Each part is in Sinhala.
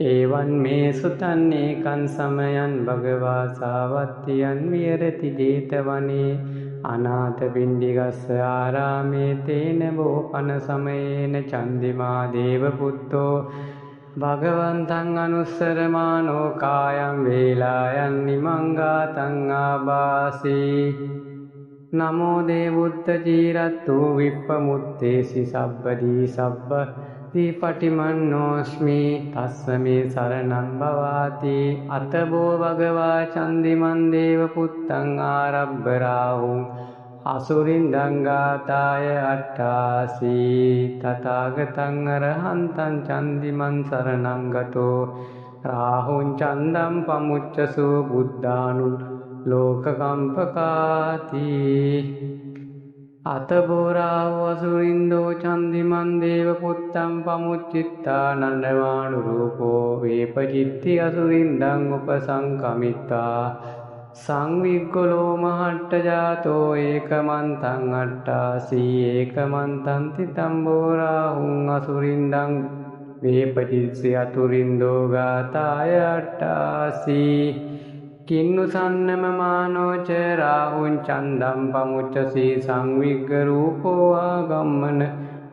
එවං මේ සුතන්නේකං සමයං භගවා සාවත්තියං විහෙරති 제තවනේ අනාථපිණ්ඩිකස්ස ආරාමේ තේන බෝපන සමයේන චන්දිමා දේව පුත්තෝ භගවන්තං අනුස්සරමානෝ කායං වේලායන් නිමංගාතං ආභාසී නමෝ දේවුත්ත චීරත්තු විප්පමුත්තේසි සබ්බදී සබ්බ දීපටිමන්නෝස්මි තස්සමේ සරණං භවාති අතබෝ භගවා චන්දිමන් දේව පුත්තං ආරබ්බරාහුං අසුරින්දං ගාතාය අට්ඨාසී තථාගතං අරහන්තං චන්දිමන් සරණං ගතෝ රාහුං චන්දං පමුච්චසු බුද්ධානු ලෝකකම්පකාති අතබෝරාහු අසුරින්දෝ චන්දිමන් දේව පුත්තං පමුච්චිත්තා නන්දමානු රූපෝ වේපචිත්ති අසුරින්දං උපසංකමිත්තා සංවිග්ගලෝ මහට්ට ජාතෝ ඒකමන්තං අට්ඨාසී ඒකමන්තං තිතම්බෝරාහුං අසුරින්දං වේපචිත්සි අතුරින්දෝ ගාතාය අට්ඨාසී කින්නු සන්නම මානෝච රාහුං චන්දම් පමුච්චසී සංවිග්ග රූපෝ ආගම්මන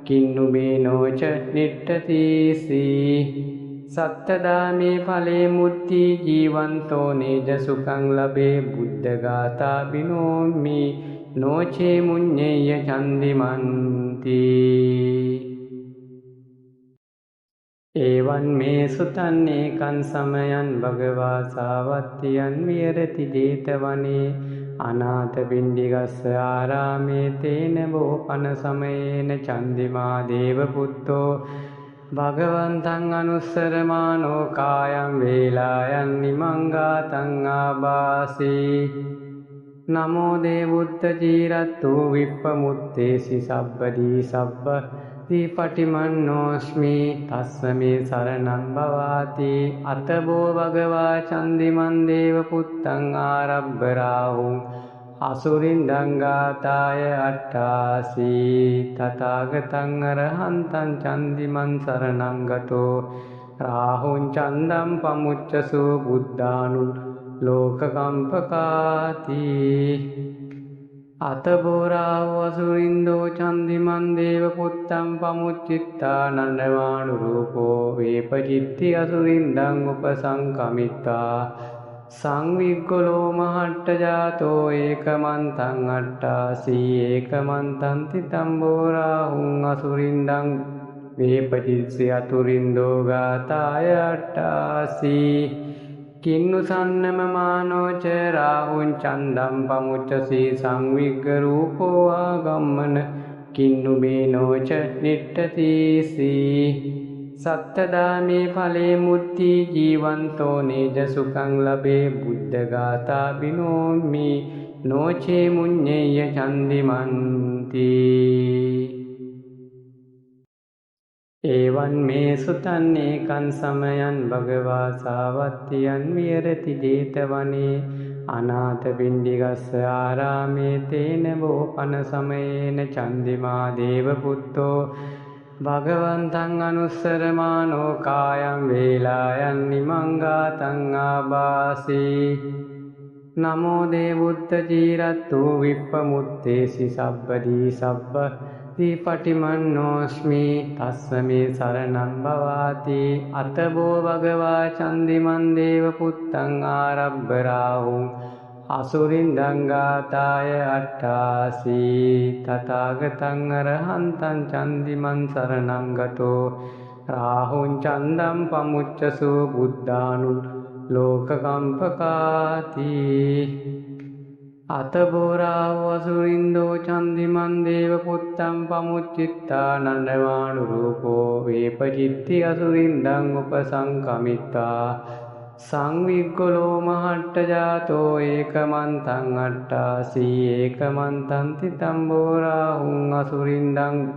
කින්නු බේනෝච නිට්ඨතිසී සත්තදාමේ ඵලේ මුත්‍ති ජීවන්තෝ නේජ සුඛං ලබේ බුද්ධ ගාථා බිනෝමි නොචේ මුඤ්ඤේය චන්දිමන්ති එවං මේ සුතන්නේකං සමයං භගවා සාවත්තියං විහෙරති 제තවනේ අනාථපිණ්ඩිකස්ස ආරාමේ තේන බෝපන සමයේන චන්දිමා දේව පුත්තෝ භගවන්තං අනුස්සරමානෝ කායං වේලායන් නිමංගාතං ආභාසී නමෝ දේවුත්ත චීරත්තු විප්පමුත්තේසි සබ්බදී සබ්බ දීපටිමන්නෝස්මි තස්සමේ සරණං භවාති අතබෝ භගවා චන්දිමන් දේව පුත්තං ආරබ්බරාහුං අසුරින්දං ගාතාය අට්ඨාසී තථාගතං අරහන්තං චන්දිමන් සරණං ගතෝ රාහුං චන්දං පමුච්චසු බුද්ධානු ලෝකකම්පකාති අතබෝරාහු අසුරින්දෝ චන්දිමන් දේව පුත්තං පමුච්චිත්තා නන්දමානු රූපෝ වේපචිත්ති අසුරින්දං උපසංකමිත්තා සංවිග්ගලෝ මහට්ට ජාතෝ ඒකමන්තං අට්ඨාසී ඒකමන්තං තිතම්බෝරාහුං අසුරින්දං වේපචිත්සි අතුරින්දෝ ගාතාය අට්ඨාසී කින්නු සන්නම මානෝච රාහුං චන්දම් පමුච්චසී සංවිග්ග රූපෝ ආගම්මන කින්නු බේනෝච නිට්ඨතිසී සත්තදාමේ ඵලේ මුත්‍ති ජීවන්තෝ නේජ සුඛං ලබේ බුද්ධ ගාථා බිනෝමි නොචේ මුඤ්ඤේය චන්දිමන්ති එවං මේ සුතන්නේකං සමයං භගවා සාවත්තියං විහෙරති 제තවනේ අනාථපිණ්ඩිකස්ස ආරාමේ තේන බෝපන සමයේන චන්දිමා දේව පුත්තෝ භගවන්තං අනුස්සරමානෝ කායං වේලායන් නිමංගාතං ආභාසී නමෝ දේවුත්ත චීරත්තු විප්පමුත්තේසි සබ්බදී සබ්බ දීපටිමන්නෝස්මි තස්සමේ සරණං භවාති අතබෝ භගවා චන්දිමන් දේව පුත්තං ආරබ්බරාහුං අසුරින්දං ගාතාය අට්ඨාසී තථාගතං අරහන්තං චන්දිමන් සරණං ගතෝ රාහුං චන්දං පමුච්චසු බුද්ධානු ලෝකකම්පකාති අතබෝරාහු අසුරින්දෝ චන්දිමන් දේව පුත්තං පමුච්චිත්තා නන්දමානු රූපෝ වේපචිත්ති අසුරින්දං උපසංකමිත්තා සංවිග්ගලෝ මහට්ට ජාතෝ ඒකමන්තං අට්ඨාසී ඒකමන්තං තිතම්බෝරාහුං අසුරින්දං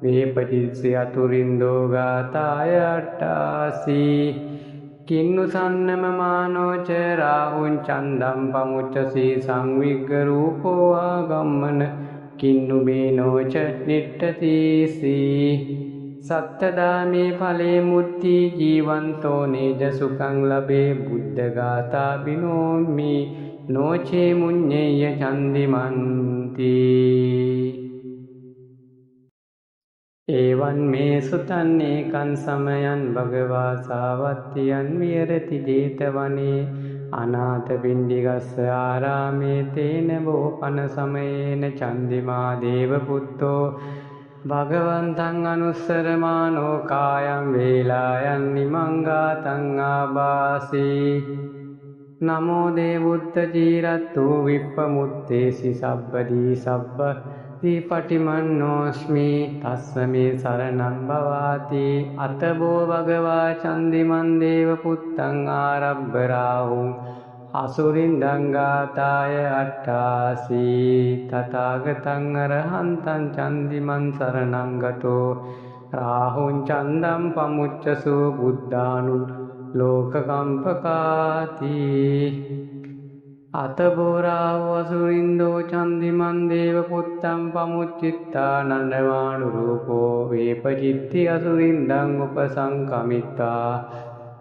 වේපචිත්සි අතුරින්දෝ ගාතාය අට්ඨාසී කින්නු සන්නම මානෝච රාහුං චන්දම් පමුච්චසී සංවිග්ග රූපෝ ආගම්මන කින්නු බේනෝච නිට්ඨතිසී සත්තදාමේ ඵලේ මුත්‍ති ජීවන්තෝ නේජ සුඛං ලබේ බුද්ධ ගාථා බිනෝමි නොචේ මුඤ්ඤේය චන්දිමන්ති එවං මේ සුතං ඒකං සමයං භගවා සාවත්තියං විහෙරති 제තවනේ අනාථ පිණ්ඩිකස්ස ආරාමේ තේන බෝපන සමයේන චන්දිමා දේව පුත්තෝ භගවන්තං අනුස්සරමානෝ කායං වේලායන් නිමංගාතං ආබාසී නමෝ දේවුත්ත චීරත්තු විප්පමුත්තේසි සබ්බදී සබ්බ පටිමන්නෝස්මි තස්සමේ සරණං භවාති අතබෝ භගවා චන්දිමන් දේව පුත්තං ආරබ්බරාහුං අසුරින්දං ගාතාය අට්ඨාසී තථාගතං අරහන්තං චන්දිමන් සරණං ගතෝ රාහුං චන්දං පමුච්චසු බුද්ධානු ලෝකකම්පකාති අතබෝරාව අසුරින්දෝ චන්දිමන් දේව පුත්තං පමුච්චිත්තා නන්දමානුරූපෝ වේපචිත්ති අසුරින්දං උපසංකමිත්තා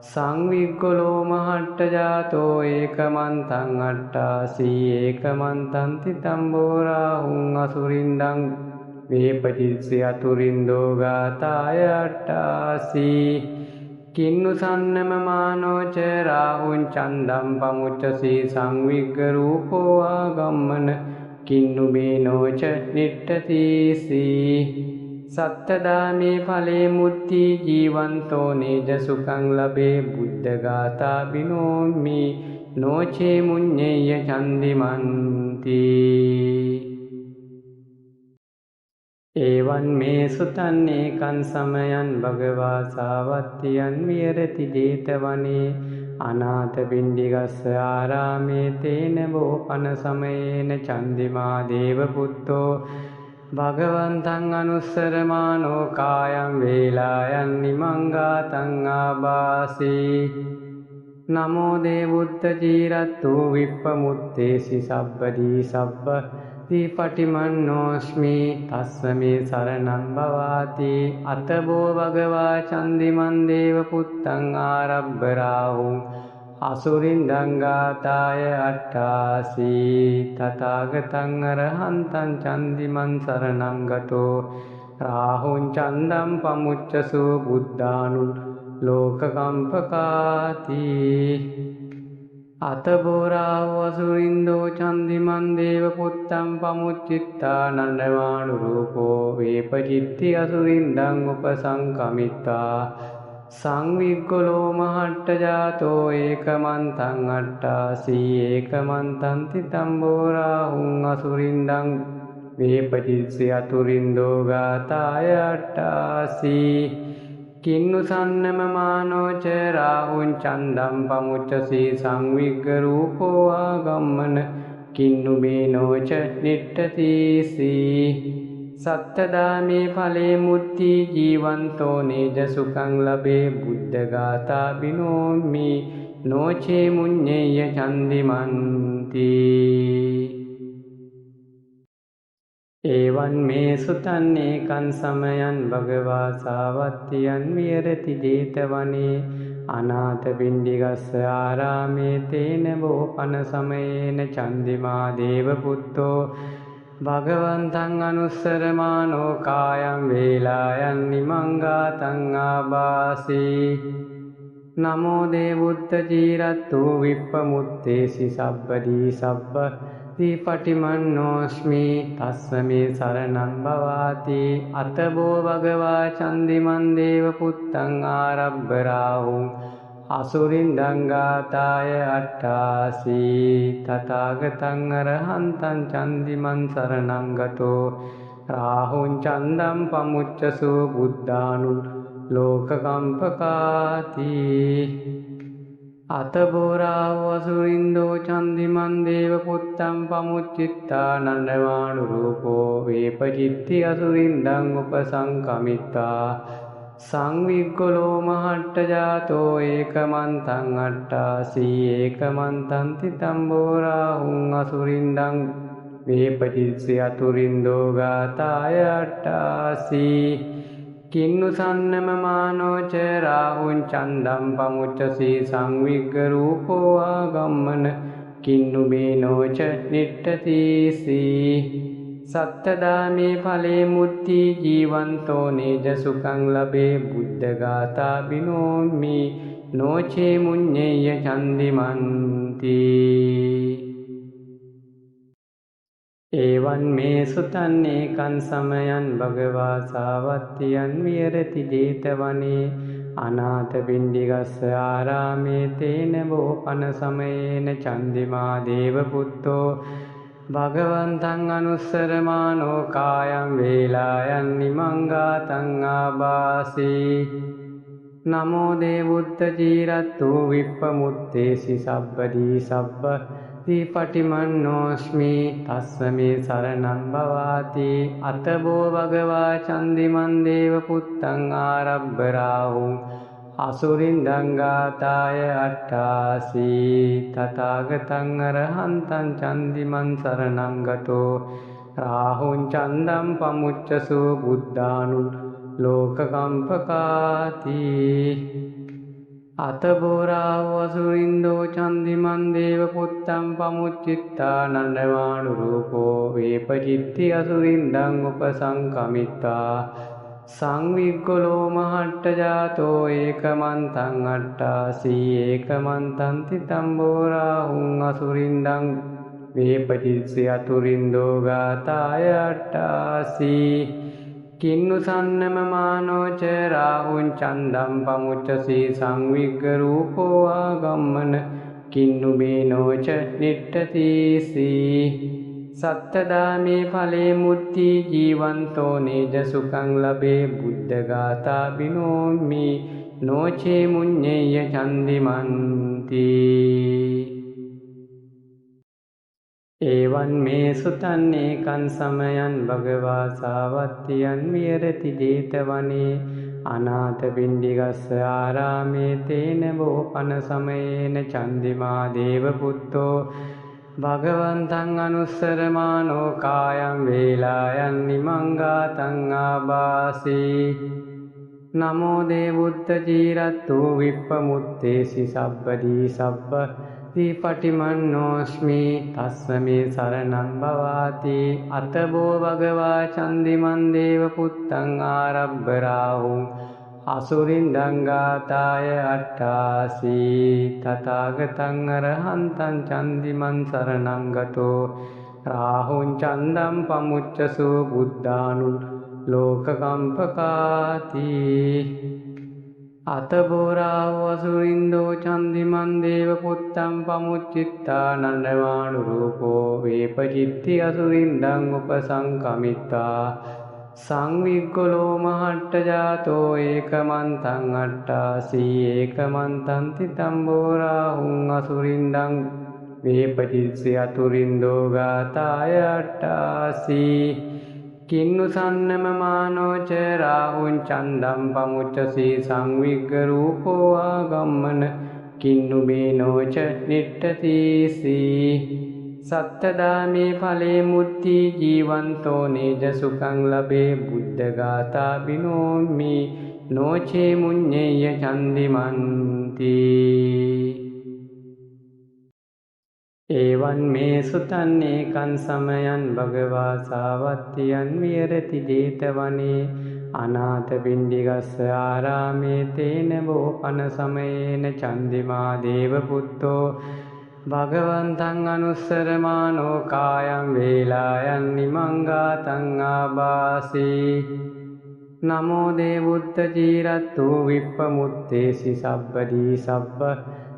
සංවිග්ගලෝ මහට්ට ජාතෝ ඒකමන්තං අට්ඨාසී ඒකමන්තං තිතම්බෝරාහුං අසුරින්දං වේපචිත්සි අතුරින්දෝ ගාතාය අට්ඨාසී කින්නු සන්නමමානෝච රාහුං චන්දං පමුච්චසී සංවිග්ග රූපෝ ආගම්මන කින්නු බේනෝච නිට්ඨතිසී සත්තදාමේ ඵලේ මුත්‍ති ජීවන්තෝ නේජ සුඛං ලබේ බුද්ධ ගාථා බිනෝමි නොචේ මුඤ්ඤේය චන්දිමන්ති එවං මේ සුතං ඒකං සමයං භගවා සාවත්තියං විහෙරති 제තවනේ අනාථ පිණ්ඩිකස්ස ආරාමේ තේන බෝපන සමයේන චන්දිමා දේව පුත්තෝ භගවන්තං අනුස්සරමානෝ කායං වේලායන් නිමංගාතං ආබාසී නමෝ දේවුත්ත චීරත්තු විප්පමුත්තේසි සබ්බදී සබ්බ පටිමන්නෝස්මි තස්සමේ සරණං භවාති අතබෝ භගවා චන්දිමන් දේව පුත්තං ආරබ්බරාහුං අසුරින්දං ගාතාය අට්ඨාසී තථාගතං අරහන්තං චන්දිමන් සරණං ගතෝ රාහුං චන්දං පමුච්චසු බුද්ධානු ලෝකකම්පකාති අතබෝරාව අසුරින්දෝ චන්දිමන් දේව පුත්තං පමුච්චිත්තා නන්දමානුරූපෝ වේපචිත්ති අසුරින්දං උපසංකමිත්තා සංවිග්ගලෝ මහට්ට ජාතෝ ඒකමන්තං අට්ඨාසී ඒකමන්තං තිතම්බෝරාහුං අසුරින්දං වේපචිත්සි අතුරින්දෝ ගාතාය අට්ඨාසී කින්නු සන්නමමානෝච රාහුං චන්දං පමුච්චසී සංවිග්ග රූපෝ ආගම්මන කින්නු බේනෝච නිට්ඨතිසී සත්තදාමේ ඵලේ මුත්‍ති ජීවන්තෝ නේජ සුඛං ලබේ බුද්ධ ගාථා බිනෝමි නොචේ මුඤ්ඤේය චන්දිමන්ති එවං මේ සුතං ඒකං සමයං භගවා සාවත්තියං විහෙරති 제තවනේ අනාථ පිණ්ඩිකස්ස ආරාමේ තේන බෝපන සමයේන චන්දිමා දේව පුත්තෝ භගවන්තං අනුස්සරමානෝ කායං වේලායන් නිමංගාතං ආබාසී නමෝ දේවුත්ත චීරත්තු විප්පමුත්තේසි සබ්බදී සබ්බ පටිමන්නෝස්මි තස්සමේ සරණං භවාති අතබෝ භගවා චන්දිමන් දේව පුත්තං ආරබ්බරාහුං අසුරින්දං ගාතාය අට්ඨාසී තථාගතං අරහන්තං චන්දිමන් සරණං ගතෝ රාහුං චන්දං පමුච්චසු බුද්ධානු ලෝකකම්පකාති අතබෝරාව අසුරින්දෝ චන්දිමන් දේව පුත්තං පමුච්චිත්තා නන්දමානුරූපෝ වේපචිත්ති අසුරින්දං උපසංකමිත්තා සංවිග්ගලෝ මහට්ට ජාතෝ ඒකමන්තං අට්ඨාසී ඒකමන්තං තිතම්බෝරාහුං අසුරින්දං වේපචිත්සි අතුරින්දෝ ගාතාය අට්ඨාසී කින්නු සන්නම මානෝච රාහුං චන්දම් පමුච්චසී සංවිග්ග රූපෝ ආගම්මන කින්නු බේනෝච නිට්ඨතිසී සත්තදාමේ ඵලේ මුත්‍ති ජීවන්තෝ නේජ සුඛං ලබේ බුද්ධ ගාථා බිනෝමි නොචේ මුඤ්ඤේය චන්දිමන්ති එවං මේ සුතං ඒකං සමයං භගවා සාවත්තියං විහෙරති 제තවනේ අනාථ පිණ්ඩිකස්ස ආරාමේ තේන බෝපන සමයේන චන්දිමා දේව පුත්තෝ භගවන්තං අනුස්සරමානෝ කායං වේලායන් නිමංගාතං ආබාසී නමෝ දේවුත්ත ජීරත්තු විප්පමුත්තේසි සබ්බදී සබ්බ දීපටිමන්නෝස්මි තස්සමේ සරණං භවාති අතබෝ භගවා චන්දිමන් දේව පුත්තං ආරබ්බ රාහුං අසුරින්දං ගාතාය අට්ඨාසී තථාගතං අරහන්තං චන්දිමන් සරණං ගතෝ රාහුං චන්දං පමුච්චසු බුද්ධානු ලෝකකම්පකාති අතබෝරාව අසුරින්දෝ චන්දිමන් දේව පුත්තං පමුච්චිත්තා නන්දමානු රූපෝ වේපචිත්ති අසුරින්දං උපසංකමිත්තා සංවිග්ගලෝ මහට්ට ජාතෝ ඒකමන්තං අට්ඨාසී ඒකමන්තං තිතම්බෝරාහුං අසුරින්දං වේපචිත්සි අතුරින්දෝ ගාතාය අට්ඨාසී කින්නු සන්නම මානෝච රාහුං චන්දම් පමුච්චසී සංවිග්ග රූපෝ ආගම්මන කින්නු බේනෝච නිට්ඨතිසී සත්තදාමේ ඵලේ මුත්‍ති ජීවන්තෝ නේජ සුඛං ලබේ බුද්ධ ගාථා බිනෝමි නොචේ මුඤ්ඤේය චන්දිමන්ති එවං මේ සුතං ඒකං සමයං භගවා සාවත්තියං විහෙරති 제තවනේ අනාථ පිණ්ඩිකස්ස ආරාමේ තේන බෝපන සමයේන චන්දිමා දේව පුත්තෝ භගවන්තං අනුස්සරමානෝ කායං වේලායන් නිමංගාතං ආබාසී නමෝ දේවුත්ත ජීරත්තු විප්පමුත්තේසි සබ්බදී සබ්බ දීපටිමන්නෝස්මි තස්සමේ සරණං භවාති අතබෝ භගවා චන්දිමන් දේව පුත්තං ආරබ්බ රාහුං අසුරින්දං ගාතාය අට්ඨාසී තථාගතං අරහන්තං චන්දිමන් සරණං ගතෝ රාහුං චන්දං පමුච්චසු බුද්ධානු ලෝකකම්පකාති අතබෝරාව අසුරින්දෝ චන්දිමන් දේව පුත්තං පමුච්චිත්තා නන්දමානු රූපෝ වේපචිත්ති අසුරින්දං උපසංකමිත්තා සංවිග්ගලෝ මහට්ට ජාතෝ ඒකමන්තං අට්ඨාසී ඒකමන්තං තිතම්බෝරාහුං අසුරින්දං වේපචිත්සි අතුරින්දෝ ගාතාය අට්ඨාසී කින්නු සන්නම මානෝච රාහුං චන්දම් පමුච්චසී සංවිග්ග රූපෝ ආගම්මන කින්නු බේනෝච නිට්ඨතිසී සත්තදාමේ ඵලේ මුත්‍ති ජීවන්තෝ නේජ සුඛං ලබේ බුද්ධ ගාථා බිනෝමි නොචේ මුඤ්ඤේය චන්දිමන්ති එවං මේ සුතං ඒකං සමයං භගවා සාවත්තියං විහෙරති 제තවනේ අනාථ පිණ්ඩිකස්ස ආරාමේ තේන බෝපන සමයේන චන්දිමා දේව පුත්තෝ භගවන්තං අනුස්සරමානෝ කායං වේලායන් නිමංගාතං ආබාසී නමෝ දේවුත්ත ජීරත්තු විප්පමුත්තේසි සබ්බදී සබ්බ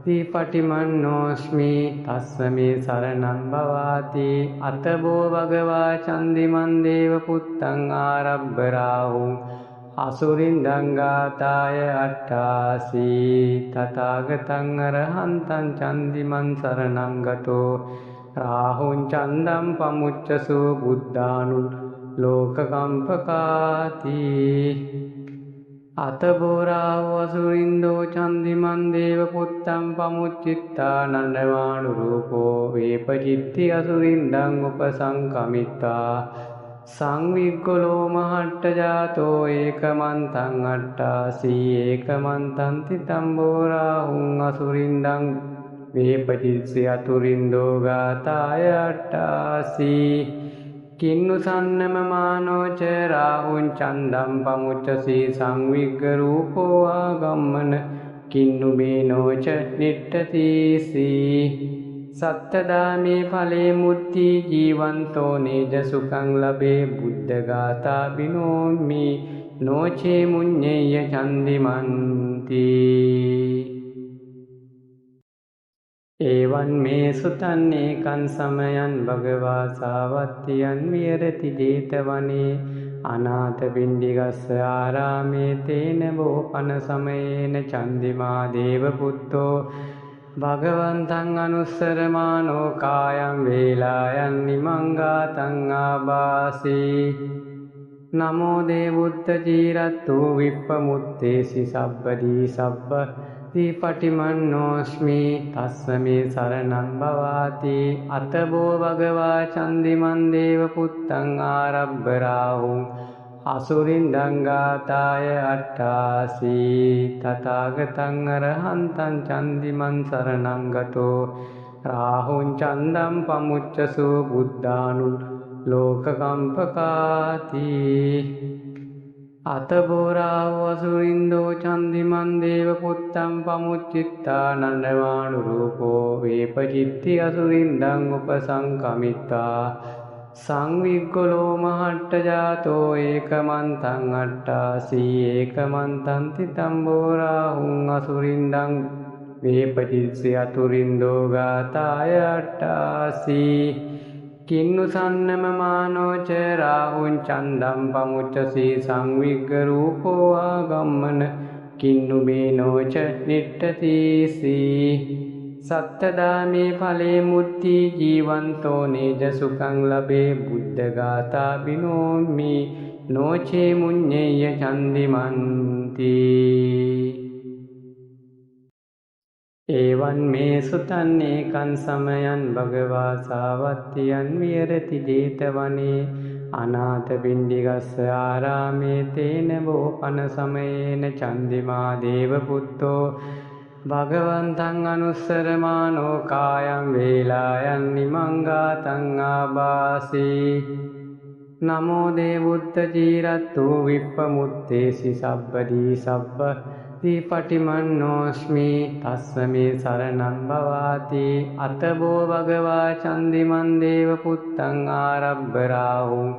දීපටිමන්නෝස්මි තස්සමේ සරණං භවාති අතබෝ භගවා චන්දිමන් දේව පුත්තං ආරබ්බ රාහුං අසුරින්දං ගාතාය අට්ඨාසී තථාගතං අරහන්තං චන්දිමන් සරණං ගතෝ රාහුං චන්දං පමුච්චසු බුද්ධානු ලෝකකම්පකාති අතබෝරාව අසුරින්දෝ චන්දිමන් දේව පුත්තං පමුච්චිත්තා නන්දමානු රූපෝ වේපචිත්ති අසුරින්දං උපසංකමිත්තා සංවිග්ගලෝ මහට්ට ජාතෝ ඒකමන්තං අට්ඨාසී ඒකමන්තං තිතම්බෝ රාහුං අසුරින්දං වේපචිත්සි අතුරින්දෝ ගාතාය අට්ඨාසී කින්නු සන්නම මානෝච රාහුං චන්දම් පමුච්චසී සංවිග්ග රූපෝ ආගම්මන කින්නු මේනෝච නිට්ඨතිසී සත්තදාමේ ඵලේ මුත්‍ති ජීවන්තෝ නේජ සුඛං ලබේ බුද්ධ ගාථා බිනෝමි නොචේ මුඤ්ඤේය චන්දිමන්ති එවං මේ සුතං ඒකං සමයං භගවා සාවත්තියං විහෙරති 제තවනේ අනාථ පිණ්ඩිකස්ස ආරාමේ තේන බෝපන සමයේන චන්දිමා දේව පුත්තෝ භගවන්තං අනුස්සරමානෝ කායං වේලායන් නිමංගාතං ආබාසී නමෝ දේවුත්ත චීරත්තු විප්පමුත්තේසි සබ්බදී සබ්බ දීපටිමන්නෝස්මි තස්සමේ සරණං භවාති අතබෝ භගවා චන්දිමන් දේව පුත්තං ආරබ්බ රාහුං අසුරින්දං ගාතාය අට්ඨාසී තථාගතං අරහන්තං චන්දිමන් සරණං ගතෝ රාහුං චන්දං පමුච්චසු බුද්ධානු ලෝකකම්පකාති අතබෝ රාහු අසුරින්දෝ චන්දිමන් දේව පුත්තං පමුච්චිත්තා නන්දවාණු රූපෝ වේපචිත්ති අසුරින්දං උපසංකමිත්තා සංවිග්ගලෝ මහට්ට ජාතෝ ඒකමන්තං අට්ඨාසී ඒකමන්තං තිතම්බෝ රාහුං අසුරින්දං වේපචිත්සි අතුරින්දෝ ගාතාය අට්ඨාසී කින්නු සන්නම මානෝච රාහුං චන්දම් පමුච්චසී සංවිග්ග රූපෝ ආගම්මන කින්නු මේනෝච නිට්ඨතිසී සත්තදාමේ ඵලේ මුත්‍ති ජීවන්තෝ නේජ සුඛං ලබේ බුද්ධ ගාථා බිනෝමි නොචේ මුඤ්ඤේය චන්දිමන්ති එවං මේ සුතං ඒකං සමයං භගවා සාවත්තියං විහෙරති 제තවනේ අනාථ පිණ්ඩිකස්ස ආරාමේ තේන බෝපන සමයේන චන්දිමා දේව පුත්තෝ භගවන්තං අනුස්සරමානෝ කායං වේලායන් නිමංගාතං ආබාසී නමෝ දේවුත්ත චීරත්තු විප්පමුත්තේසි සබ්බදී සබ්බ දීපටිමන්නෝස්මි තස්සමේ සරණං භවාති අතබෝ භගවා චන්දිමන් දේව පුත්තං ආරබ්බ රාහුං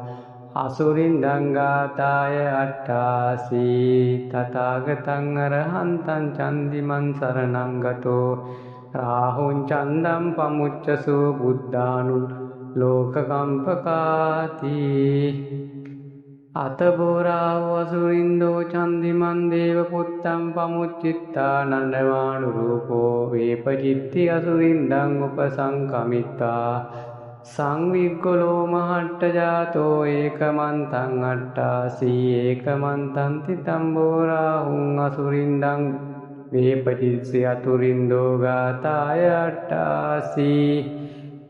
අසුරින්දං ගාතාය අට්ඨාසී තථාගතං අරහන්තං චන්දිමන් සරණං ගතෝ රාහුං චන්දං පමුච්චසු බුද්ධානු ලෝකකම්පකාති අතබෝ රාහු අසුරින්දෝ චන්දිමන් දේව පුත්තං පමුච්චිත්තා නන්දවාණු රූපෝ වේපචිත්ති අසුරින්දං උපසංකමිත්තා සංවිග්ගලෝ මහට්ට ජාතෝ ඒකමන්තං අට්ඨාසී ඒකමන්තං තිතම්බෝ රාහුං අසුරින්දං වේපචිත්සි අතුරින්දෝ ගාතාය අට්ඨාසී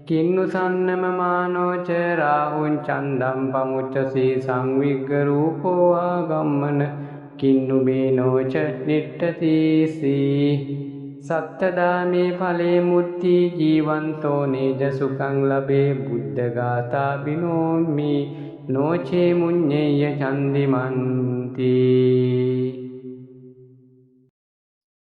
කින්නු සන්නම මානෝච රාහුං චන්දම් පමුච්චසී සංවිග්ග රූපෝ ආගම්මන කින්නු මේනෝච නිට්ඨතිසී සත්තදාමේ ඵලේ මුත්‍ති ජීවන්තෝ නේජ සුඛං ලබේ බුද්ධ ගාථා බිනෝමි නොචේ මුඤ්ඤේය චන්දිමන්ති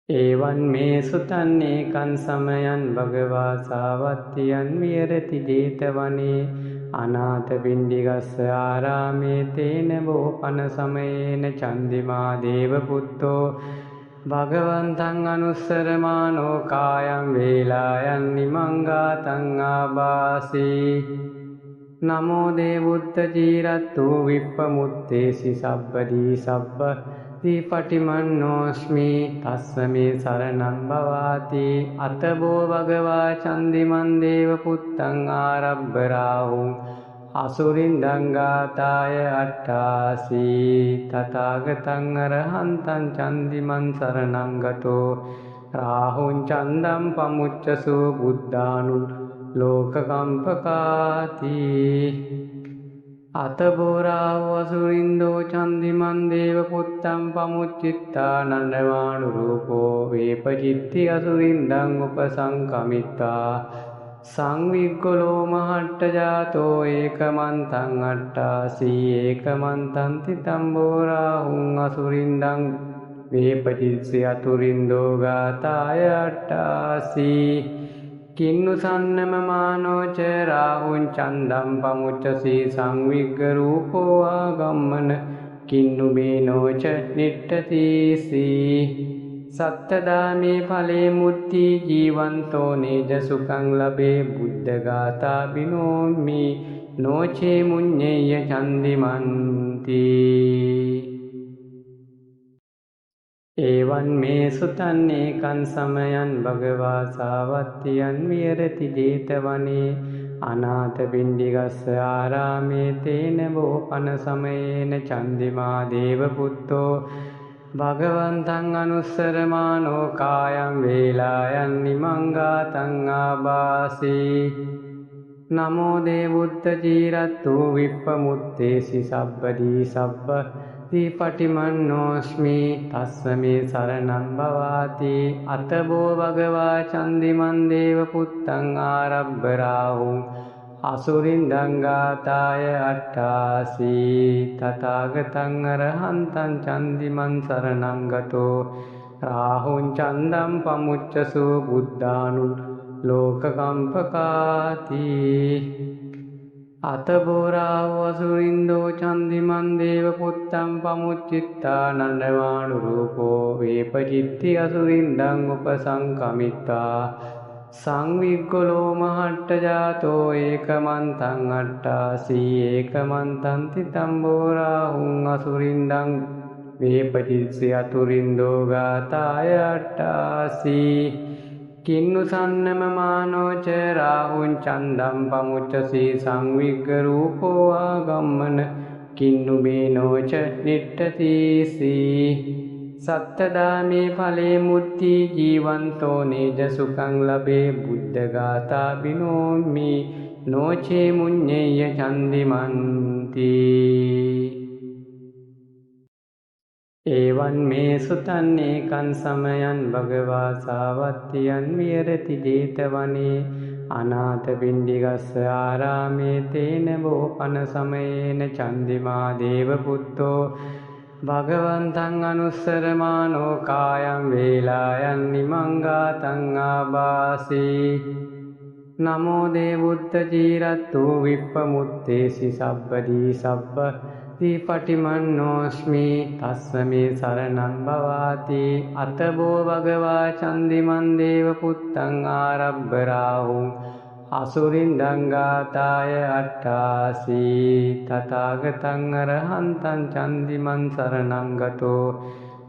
එවං මේ සුතං ඒකං සමයං භගවා සාවත්තියං විහෙරති 제තවනේ අනාථ පිණ්ඩිකස්ස ආරාමේ තේන බෝපන සමයේන චන්දිමා දේව පුත්තෝ භගවන්තං අනුස්සරමානෝ කායං වේලායන් නිමංගාතං ආබාසී නමෝ දේවුත්ත චීරත්තු විප්පමුත්තේසි සබ්බදී සබ්බ දීපටිමන්නෝස්මි තස්සමේ සරණං භවාති අතබෝ භගවා චන්දිමන් දේව පුත්තං ආරබ්බ රාහුං අසුරින්දං ගාතාය අට්ඨාසී තථාගතං අරහන්තං චන්දිමන් සරණං ගතෝ රාහුං චන්දං පමුච්චසු බුද්ධානු ලෝකකම්පකාති අතබෝරාහු අසුරින්දෝ චන්දිමන් දේව පුත්තම් පමුච්චිත්තා නන්දමානුරූපෝ වේපචිත්ති අසුරින්දං උපසංකමිත්තා සංවිග්ගොලෝ මහට්ට ජාතෝ ඒකමන්තං අට්ඨාසී ඒකමන්තං තිතම්බෝරාහුං අසුරින්දං වේපචිත්සි අතුරින්දෝ ගාතාය අට්ඨාසී කින්නු සන්නම මානෝච රාහුං චන්දම් පමුච්චසී සංවිග්ග රූපෝ ආගම්මන කින්නු බේනෝච නිට්ඨතිසී සත්තදාමේ ඵලේ මුත්‍ති ජීවන්තෝ නේජ සුඛං ලබේ බුද්ධ ගාථා බිනෝමි නොචේ මුඤ්ඤේය චන්දිමන්ති එවං මේ සුතං ඒකං සමයං භගවා සාවත්තියං විහෙරති 제තවනේ අනාථ පිණ්ඩිකස්ස ආරාමේ තේන බෝපන සමයේන චන්දිමා දේව පුත්තෝ භගවන්තං අනුස්සරමානෝ කායං වේලායන් නිමංගාතං ආබාසී නමෝ දේවුත්ත චීරත්තු විප්පමුත්තේසි සබ්බදී සබ්බ දීපටිමන්නෝස්මි තස්සමේ සරණං භවාති අතබෝ භගවා චන්දිමන් දේව පුත්තං ආරබ්බරාහුං අසුරින්දං ගාතාය අට්ඨාසී තථාගතං අරහන්තං චන්දිමන් සරණං ගතෝ රාහුං චන්දං පමුච්චසු බුද්ධානු ලෝකකම්පකාති අතබෝරාහු අසුරින්දෝ චන්දිමන් දේව පුත්තම් පමුච්චිත්තා නන්දමානුරූපෝ වේපචිත්ති අසුරින්දං උපසංකමිත්තා සංවිග්ගොලෝ මහට්ට ජාතෝ ඒකමන්තං අට්ඨාසී ඒකමන්තං තිතම්බෝරාහුං අසුරින්දං වේපචිත්සි අතුරින්දෝ ගාතාය අට්ඨාසී කින්නු සන්නම මානෝච රාහුං චන්දම් පමුච්චසී සංවිග්ග රූපෝ ආගම්මන කින්නු බේනෝච නිට්ඨතිසී සත්තදාමේ ඵලේ මුත්‍ති ජීවන්තෝ නේජ සුඛං ලබේ බුද්ධ ගාථා බිනෝමි නොචේ මුඤ්ඤේය චන්දිමන්ති එවං මේ සුතං ඒකං සමයං භගවා සාවත්තියං විහෙරති 제තවනේ අනාථ පිණ්ඩිකස්ස ආරාමේ තේන බෝපන සමයේන චන්දිමා දේව පුත්තෝ භගවන්තං අනුස්සරමානෝ කායං වේලායන් නිමංගාතං ආබාසී නමෝ දේවුත්ත චීරත්තු විප්පමුත්තේසි සබ්බදී සබ්බ දීපටිමන්නෝස්මි තස්සමේ සරණං භවාති අතබෝ භගවා චන්දිමන් දේව පුත්තං ආරබ්බරාහුං අසුරින්දං ගාතාය අට්ඨාසී තථාගතං අරහන්තං චන්දිමන් සරණං ගතෝ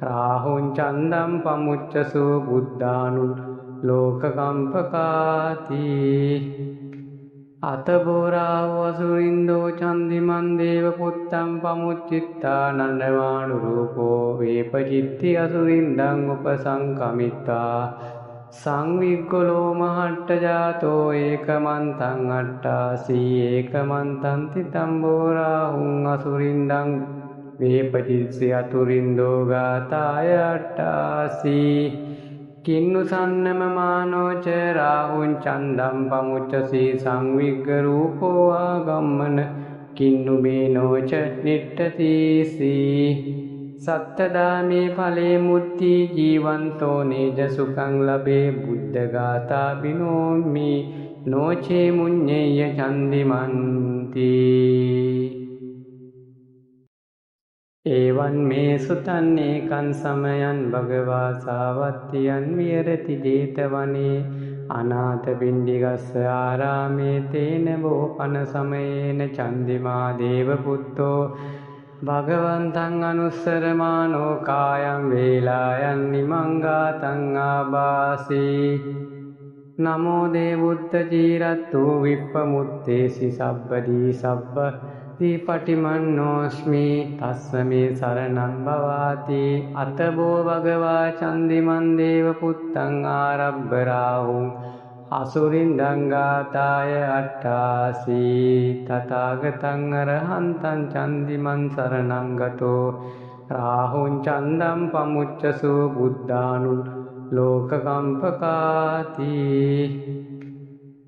රාහුං චන්දං පමුච්චසු බුද්ධානු ලෝකකම්පකාති අතබෝරාහු අසුරින්දෝ චන්දිමන් දේව පුත්තම් පමුච්චිත්තා නන්දමානුරූපෝ වේපචිත්ති අසුරින්දං උපසංකමිත්තා සංවිග්ගොලෝ මහට්ට ජාතෝ ඒකමන්තං අට්ඨාසී ඒකමන්තං තිතම්බෝරාහුං අසුරින්දං වේපචිත්සි අතුරින්දෝ ගාතාය අට්ඨාසී කින්නු සන්නම මානෝච රාහුං චන්දම් පමුච්චසී සංවිග්ග රූපෝ ආගම්මන කින්නු බේනෝච නිට්ඨතිසී සත්තදාමේ ඵලේ මුත්‍ති ජීවන්තෝ නේජ සුඛං ලබේ බුද්ධ ගාථා බිනෝමි නොචේ මුඤ්ඤේය චන්දිමන්ති එවං මේ සුතං ඒකං සමයං භගවා සාවත්තියං විහෙරති 제තවනේ අනාථ පිණ්ඩිකස්ස ආරාමේ තේන බෝපන සමයේන චන්දිමා දේව පුත්තෝ භගවන්තං අනුස්සරමානෝ කායං වේලායන් නිමංගාතං ආබාසී නමෝ දේවුත්ත චීරත්තු විප්පමුත්තේසි සබ්බදී සබ්බ දීපටිමන්නෝස්මි තස්සමේ සරණං භවාති අතබෝ භගවා චන්දිමන් දේව පුත්තං ආරබ්බරාහුං අසුරින්දං ගාතාය අට්ඨාසී තථාගතං අරහන්තං චන්දිමන් සරණං ගතෝ රාහුං චන්දං පමුච්චසු බුද්ධානුල් ලෝකකම්පකාති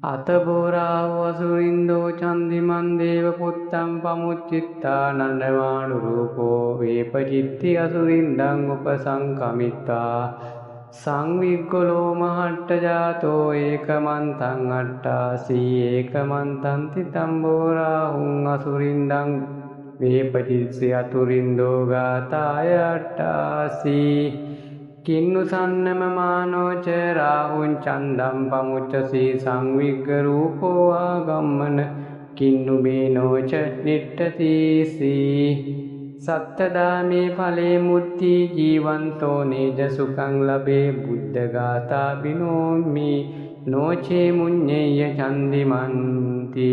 අතබෝරාහු අසුරින්දෝ චන්දිමන් දේව පුත්තං පමුච්චිත්තා නන්දමානු රූපෝ වේපචිත්ති අසුරින්දං උපසංකමිත්තා සංවිග්ගලෝ මහට්ට ජාතෝ ඒකමන්තං අට්ඨාසී ඒකමන්තං තිතම්බෝරාහුං අසුරින්දං වේපචිත්සි අතුරින්දෝ ගාතාය අට්ඨාසී කින්නු සන්නමමානෝච රාහුං චන්දං පමුච්චසී සංවිග්ග රූපෝ ආගම්මන කින්නු බේනෝච නිට්ඨතිසී සත්තදාමේ ඵලේ මුත්ති ජීවන්තෝ නේජ සුඛං ලබේ බුද්ධ ගාථා බිනෝමි නොචේ මුඤ්ඤේය චන්දිමන්ති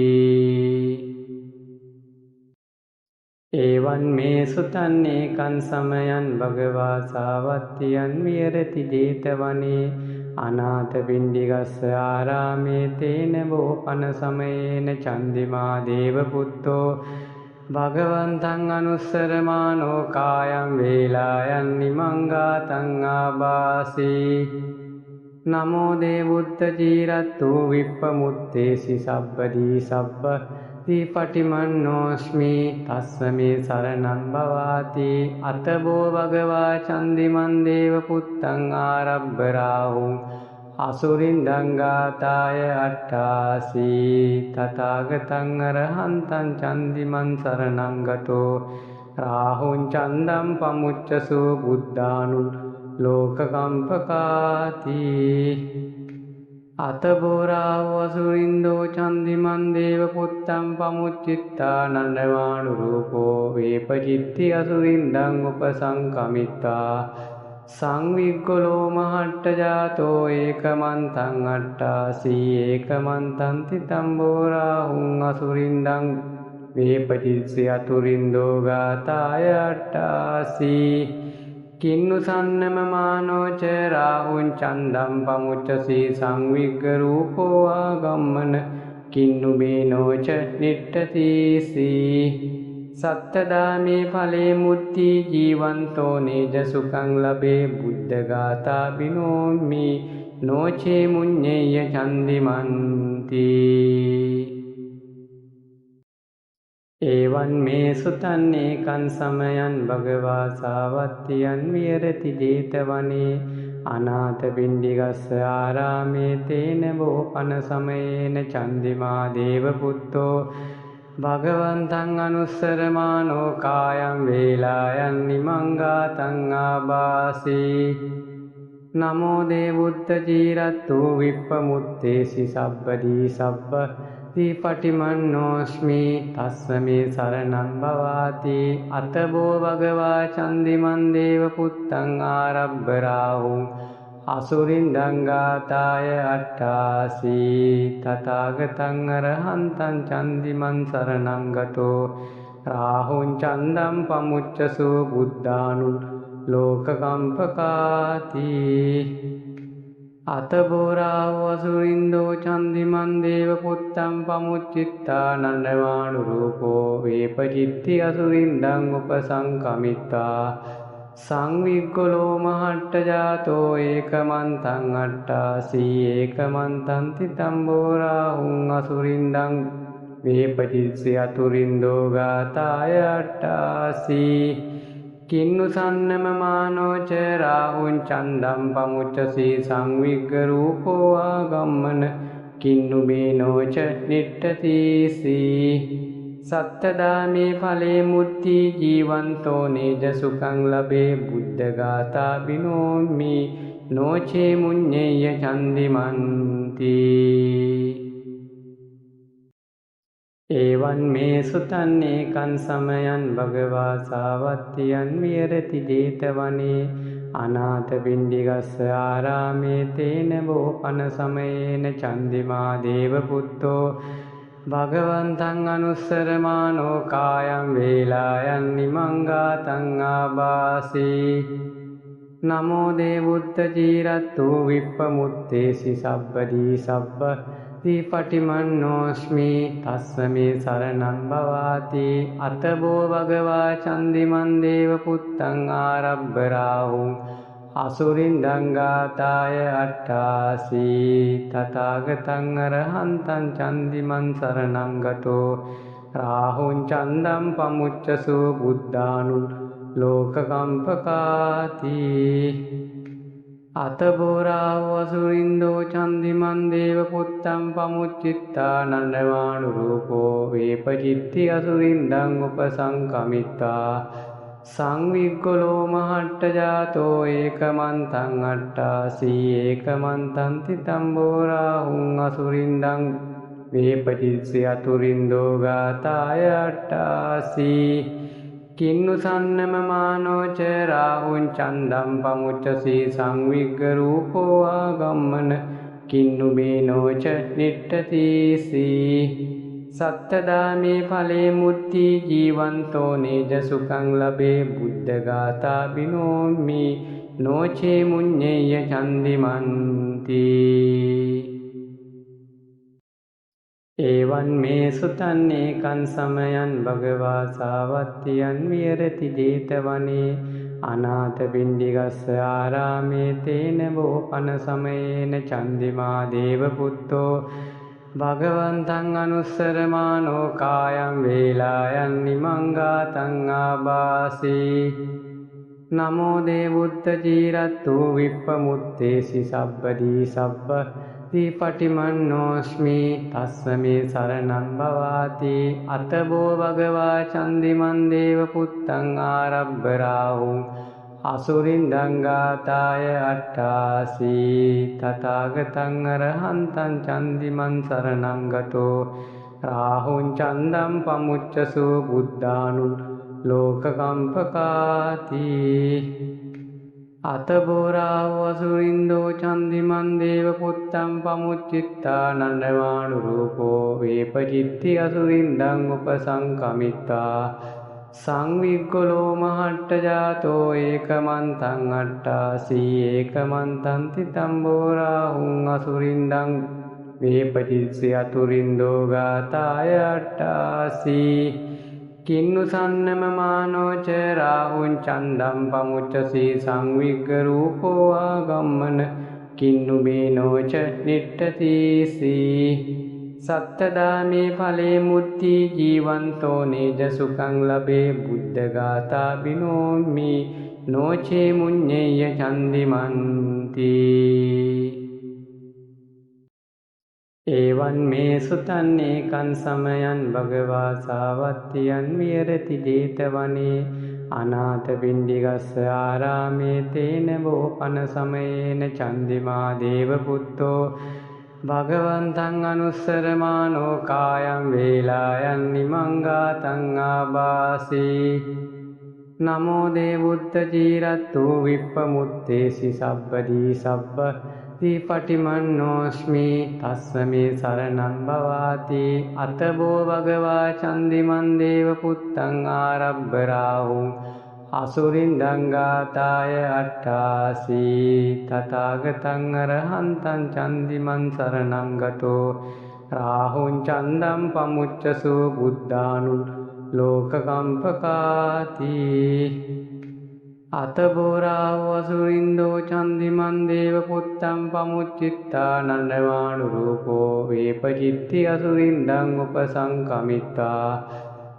එවං මේ සුතං ඒකං සමයං භගවා සාවත්තියං විහෙරති 제තවනේ අනාථ පිණ්ඩිකස්ස ආරාමේ තේන බෝපන සමයේන චන්දිමා දේව පුත්තෝ භගවන්තං අනුස්සරමානෝ කායං වේලායන් නිමංගාතං ආබාසී නමෝ දේවුත්ත චීරත්තු විප්පමුත්තේසි සබ්බදී සබ්බ පටිමන්නෝස්මි තස්සමේ සරණං භවාති අතබෝ භගවා චන්දිමන් දේව පුත්තං ආරබ්බ රාහුං අසුරින්දං ගාතාය අට්ඨාසී තථාගතං අරහන්තං චන්දිමන් සරණං ගතෝ රාහුං චන්දං පමුච්චසු බුද්ධානුල් ලෝකකම්පකාති අතබෝරාහු අසුරින්දෝ චන්දිමන් දේව පුත්තං පමුච්චිත්තා නන්දමානු රූපෝ වේපචිත්ති අසුරින්දං උපසංකමිත්තා සංවිග්ගලෝ මහට්ට ජාතෝ ඒකමන්තං අට්ඨාසී ඒකමන්තං තිතම්බෝරාහුං අසුරින්දං වේපචිත්සි අතුරින්දෝ ගාතාය අට්ඨාසී කින්නු සන්නමමානෝච රාහුං චන්දං පමුච්චසී සංවිග්ග රූපෝ ආගම්මන කින්නු බේනෝච නිට්ඨතිසී සත්තදාමේ ඵලේ මුත්ති ජීවන්තෝ නේජ සුඛං ලබේ බුද්ධ ගාථා බිනෝමි නොචේ මුඤ්ඤේය චන්දිමන්ති එවං මේ සුතං ඒකං සමයං භගවා සාවත්තියං විහෙරති 제තවනේ අනාථ පිණ්ඩිකස්ස ආරාමේ තේන බෝපන සමයේන චන්දිමා දේව පුත්තෝ භගවන්තං අනුස්සරමානෝ කායං වේලායන් නිමංගාතං ආබාසී නමෝ දේවුත්ත චීරත්තු විප්පමුත්තේසි සබ්බදී සබ්බ පටිමන්නෝස්මි තස්සමේ සරණං භවාති අතබෝ භගවා චන්දිමන් දේව පුත්තං ආරබ්බ රාහුං අසුරින්දං ගාතාය අට්ඨාසී තථාගතං අරහන්තං චන්දිමන් සරණං ගතෝ රාහුං චන්දං පමුච්චසු බුද්ධානුල් ලෝකකම්පකාති අතබෝරාහු අසුරින්දෝ චන්දිමන් දේව පුත්තං පමුච්චිත්තා නන්දමානු රූපෝ වේපචිත්ති අසුරින්දං උපසංකමිත්තා සංවිග්ගලෝ මහට්ට ජාතෝ ඒකමන්තං අට්ඨාසී ඒකමන්තං තිතම්බෝරාහුං අසුරින්දං වේපචිත්සි අතුරින්දෝ ගාතාය අට්ඨාසී කින්නු සන්නමමානෝච රාහුං චන්දං පමුච්චසී සංවිග්ග රූපෝ ආගම්මන කින්නු බේනෝච නිට්ඨතිසී සත්තදාමේ ඵලේ මුත්ති ජීවන්තෝ නේජ සුඛං ලබේ බුද්ධ ගාථා බිනෝමි නොචේ මුඤ්ඤේය චන්දිමන්ති එවං මේ සුතං ඒකං සමයං භගවා සාවත්තියං විහෙරති 제තවනේ අනාථ පිණ්ඩිකස්ස ආරාමේ තේන බෝපන සමයේන චන්දිමා දේව පුත්තෝ භගවන්තං අනුස්සරමානෝ කායං වේලායන් නිමංගාතං ආබාසී නමෝ දේවුත්ත ජීරත්තු විප්පමුත්තේසි සබ්බදී සබ්බ දීපටිමන්නෝස්මි තස්ස මේ සරණං භවාති අතබෝ භගවා චන්දිමන් දේව පුත්තං ආරබ්බරාහුං අසුරින් දංගාතාය අට්ඨාසී තථාගතං අරහන්තං චන්දිමන් සරණං ගතෝ රාහුං චන්දම් පමුච්චසු බුද්ධානු ලෝකකම්පකාති අතබෝරාව අසුරින්දෝ චන්දිමන් දේව පුත්තම් පමුච්චිත්තා නන්දවානු රූපෝ වේපචිත්ති අසුරින්දං උපසංකමිත්තා සංවිග්ගොලෝ මහට්ට ජාතෝ ඒකමන්තං අට්ඨාසී ඒකමන්තං තිතම්බෝරාහුං අසුරින්දං වේපචිත්සි අතුරින්දෝ ගාතාය අට්ඨාසී කින්නු සන්නම මානෝච රාහුං චන්දම් පමුච්චසී සංවිග්ග රූපෝ ආගම්මන කින්නු බේනෝච නිට්ඨතිසී සත්තදාමේ ඵලේ මුත්‍ති ජීවන්තෝ නේජ සුඛං ලබේ බුද්ධ ගාථා බිනෝමි නොචේ මුඤ්ඤේය චන්දිමන්ති එවං මේ සුතං ඒකං සමයං භගවා සාවත්තියං විහෙරති 제තවනේ අනාථ පිණ්ඩිකස්ස ආරාමේ තේන බෝපන සමයේන චන්දිමා දේව පුත්තෝ භගවන්තං අනුස්සරමානෝ කායං වේලායන් නිමංගාතං ආබාසී නමෝ දේවුත්ත ජීරත්තු විප්පමුත්තේසි සබ්බදී සබ්බ දීපටිමන්නෝස්මි තස්ස මේ සරණං භවාති අතබෝ භගවා චන්දිමන් දේව පුත්තං ආරබ්බරාහුං අසුරින් දංගාතාය අට්ඨාසී තථාගතං අරහන්තං චන්දිමන් සරණං ගතෝ රාහුං චන්දම් පමුච්චසු බුද්ධානු ලෝකකම්පකාති අතබෝරාව අසුරින්දෝ චන්දිමන් දේව පුත්තම් පමුච්චිත්තා නන්දවානු රූපෝ වේපචිත්ති අසුරින්දං උපසංකමිත්තා සංවිග්ගොලෝ මහට්ට ජාතෝ ඒකමන්තං අට්ඨාසී ඒකමන්තං තිතම්බෝරාහුං අසුරින්දං වේපචිත්සි අතුරින්දෝ ගාතාය අට්ඨාසී කින්නු සන්නම මානෝච රාහුං චන්දම් පමුච්චසී සංවිග්ග රූපෝ ආගම්මන කින්නු බේනෝච නිට්ඨතිසී සත්තදාමේ ඵලේ මුත්‍ති ජීවන්තෝ නේජ සුඛං ලබේ බුද්ධ ගාථා බිනෝමි නොචේ මුඤ්ඤේය චන්දිමන්ති එවං මේ සුතං ඒකං සමයං භගවා සාවත්තියං විහෙරති 제තවනේ අනාථ පිණ්ඩිකස්ස ආරාමේ තේන බෝපන සමයේන චන්දිමා දේව පුත්තෝ භගවන්තං අනුස්සරමානෝ කායං වේලායන් නිමංගාතං ආබාසී නමෝ දේවුත්ත ජීරත්තු විප්පමුත්තේසි සබ්බදී සබ්බ දීපටිමන්නෝස්මි තස්ස මේ සරණං භවාති අතබෝ භගවා චන්දිමන් දේව පුත්තං ආරබ්බරාහුං අසුරින් දංගාතාය අට්ඨාසී තථාගතං අරහන්තං චන්දිමන් සරණං ගතෝ රාහුං චන්දම් පමුච්චසු බුද්ධානු ලෝකකම්පකාති අතබෝරාව අසුරින්දෝ චන්දිමන් දේව පුත්තම් පමුච්චිත්තා නන්දවානු රූපෝ වේපචිත්ති අසුරින්දං උපසංකමිත්තා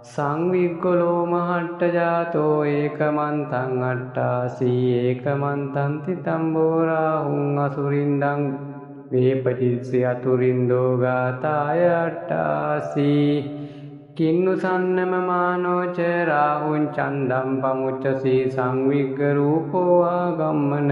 සංවිග්ගොලෝ මහට්ට ජාතෝ ඒකමන්තං අට්ඨාසී ඒකමන්තං තිතම්බෝරාහුං අසුරින්දං වේපචිත්සි අතුරින්දෝ ගාතාය අට්ඨාසී කින්නු සන්නම මානෝච රාහුං චන්දම් පමුච්චසී සංවිග්ග රූපෝ ආගම්මන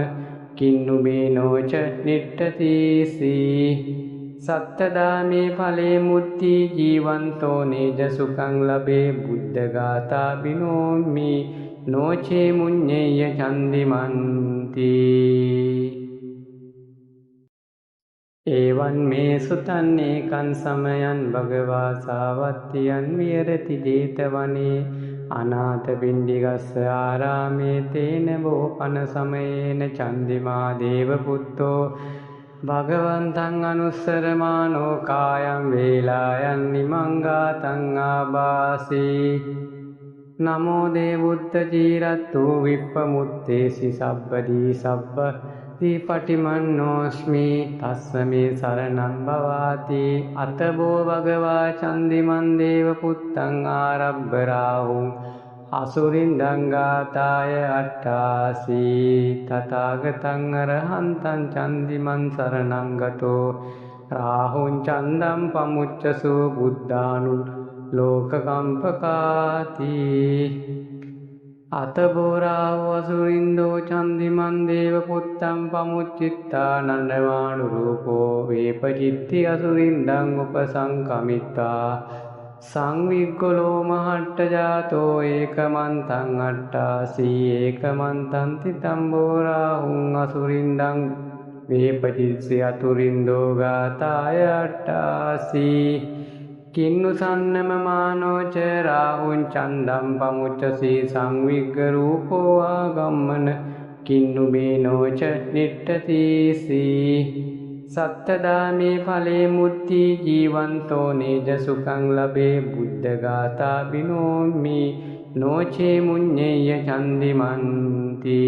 කින්නු බේනෝච නිට්ඨතිසී සත්තදාමේ ඵලේ මුත්‍ති ජීවන්තෝ නේජ සුඛං ලබේ බුද්ධ ගාථා බිනෝමි නොචේ මුඤ්ඤේය චන්දිමන්ති එවං මේ සුතං ඒකං සමයං භගවා සාවත්තියං විහෙරති 제තවනේ අනාථපිණ්ඩිකස්ස ආරාමේ තේන බෝපන සමයේන චන්දිමා දේවපුත්තෝ භගවන්තං අනුස්සරමානෝ කායං වේලායන් නිමංගාතං ආභාසී නමෝ දේවුත්ත චීරත්තු විප්පමුත්තේසි සබ්බදී සබ්බ දීපටිමන්නෝස්මි තස්සමේ සරණං භවාති අතබෝ භගවා චන්දිමන් දේවපුත්තං ආරබ්බරාහුං අසුරින්දං ගාතාය අට්ඨාසී තථාගතං අරහන්තං චන්දිමන් සරණං ගතෝ රාහුං චන්දං පමුච්චසු බුද්ධානු ලෝකකම්පකාති අතබෝරාහු අසුරින්දෝ චන්දිමන් දේවපුත්තං පමුච්චිත්තා නන්දමානුරූපෝ වේපචිත්ති අසුරින්දං උපසංකමිත්වා සංවිග්ගලෝ මහට්ට ජාතෝ ඒකමන්තං අට්ඨාසී ඒකමන්තං තිතම්බෝරාහුං අසුරින්දං වේපචිත්සි අතුරින්දෝ ගාතාය අට්ඨාසී කින්නු සන්නම මානෝච රාහුං චන්දම් පමුච්චසී සංවිග්ග රූපෝ ආගම්මන කින්නු මේනෝච නිට්ඨතිසී සත්තදාමේ ඵලේ මුත්‍ති ජීවන්තෝ නේජ සුඛං ලබේ බුද්ධ ගාථා බිනෝමි නොචේ මුඤ්ඤේය චන්දිමන්ති